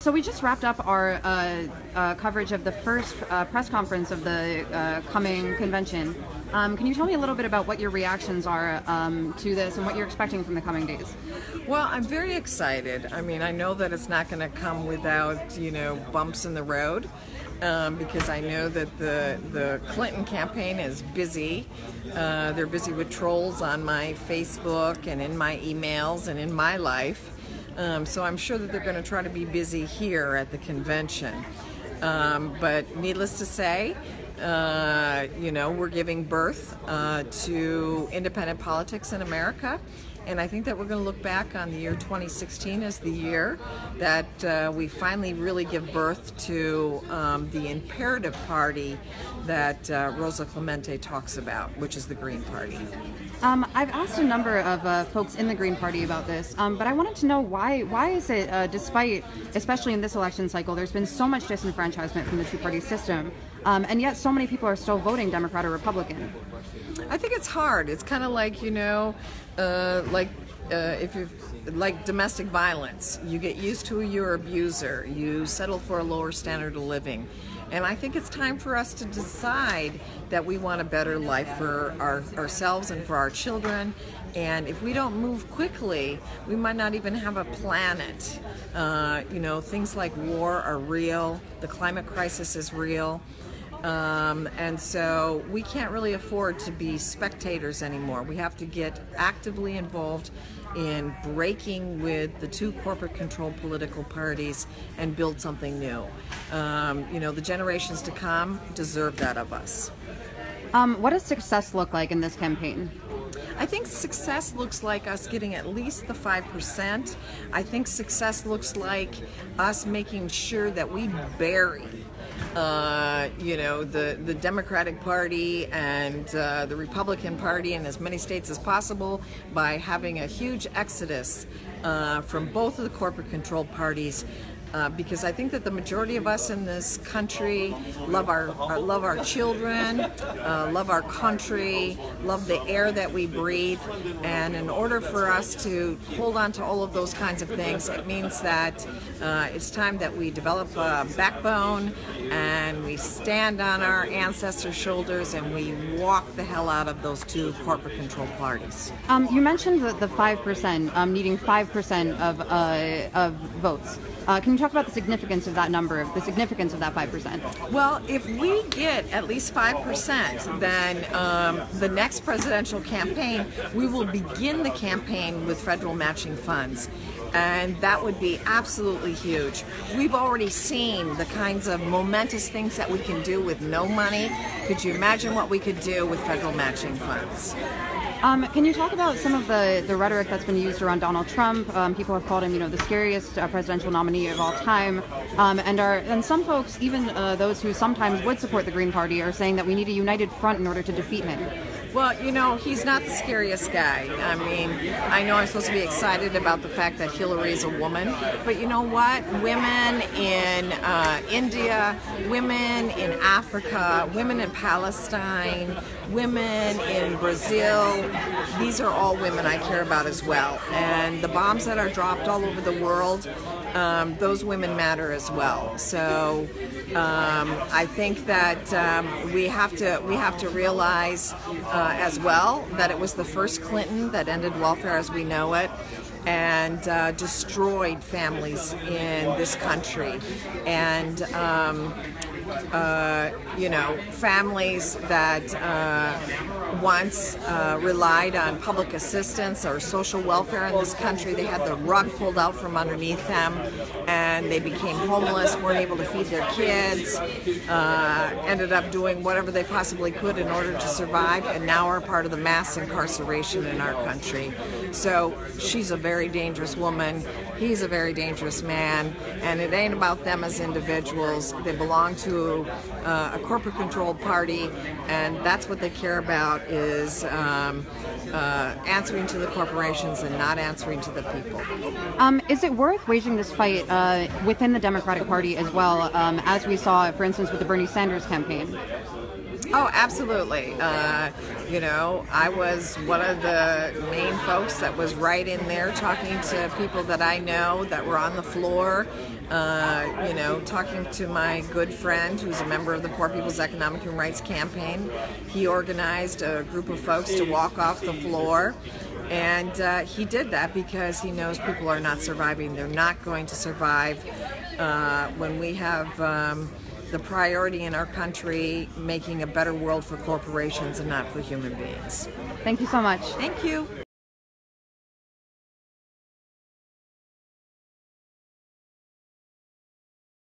So we just wrapped up our coverage of the first press conference of the coming convention. Can you tell me a little bit about what your reactions are to this and what you're expecting from the coming days? Well, I'm very excited. I mean, I know that it's not going to come without, bumps in the road, because I know that the Clinton campaign is busy. They're busy with trolls on my Facebook and in my emails and in my life. So I'm sure that they're going to try to be busy here at the convention. But needless to say, we're giving birth to independent politics in America. And I think that we're going to look back on the year 2016 as the year that we finally really give birth to the imperative party that Rosa Clemente talks about, which is the Green Party. I've asked a number of folks in the Green Party about this, but I wanted to know why is it, despite, especially in this election cycle, there's been so much disenfranchisement from the two-party system, and yet so many people are still voting Democrat or Republican? I think it's hard. It's kind of like, if you like domestic violence, you get used to your abuser, you settle for a lower standard of living. And I think it's time for us to decide that we want a better life for ourselves and for our children. And if we don't move quickly, we might not even have a planet. Things like war are real. The climate crisis is real. And so we can't really afford to be spectators anymore. We have to get actively involved in breaking with the two corporate-controlled political parties and build something new. The generations to come deserve that of us. What does success look like in this campaign? I think success looks like us getting at least the 5%. I think success looks like us making sure that we bury the Democratic Party and the Republican Party in as many states as possible by having a huge exodus from both of the corporate-controlled parties. Because I think that the majority of us in this country love our children, love our country, love the air that we breathe, and in order for us to hold on to all of those kinds of things, it means that it's time that we develop a backbone and we stand on our ancestors' shoulders and we walk the hell out of those two corporate-controlled parties. You mentioned the 5%, needing 5% of votes. Can you talk about the significance of that number, the significance of that 5%? Well, if we get at least 5%, then the next presidential campaign, we will begin the campaign with federal matching funds. And that would be absolutely huge. We've already seen the kinds of momentous things that we can do with no money. Could you imagine what we could do with federal matching funds? Can you talk about some of the rhetoric that's been used around Donald Trump? People have called him, the scariest presidential nominee of all time, and some folks, even those who sometimes would support the Green Party, are saying that we need a united front in order to defeat him. Well, he's not the scariest guy. I mean, I know I'm supposed to be excited about the fact that Hillary's a woman, but you know what? Women in India, women in Africa, women in Palestine, women in Brazil, these are all women I care about as well. And the bombs that are dropped all over the world, those women matter as well. So I think that we have to realize as well that it was the first Clinton that ended welfare as we know it and destroyed families in this country. And families that once relied on public assistance or social welfare in this country, they had the rug pulled out from underneath them and they became homeless, weren't able to feed their kids, ended up doing whatever they possibly could in order to survive, and now are part of the mass incarceration in our country. So she's a very dangerous woman, he's a very dangerous man, and it ain't about them as individuals. They belong to a corporate-controlled party, and that's what they care about, is answering to the corporations and not answering to the people. Is it worth waging this fight within the Democratic Party as well, as we saw, for instance, with the Bernie Sanders campaign? Oh, absolutely. You know, I was one of the main folks that was right in there talking to people that I know that were on the floor, you know, talking to my good friend who's a member of the Poor People's Economic Human Rights Campaign. He organized a group of folks to walk off the floor. And he did that because he knows people are not surviving. They're not going to survive when we have the priority in our country making a better world for corporations and not for human beings. Thank you so much. Thank you.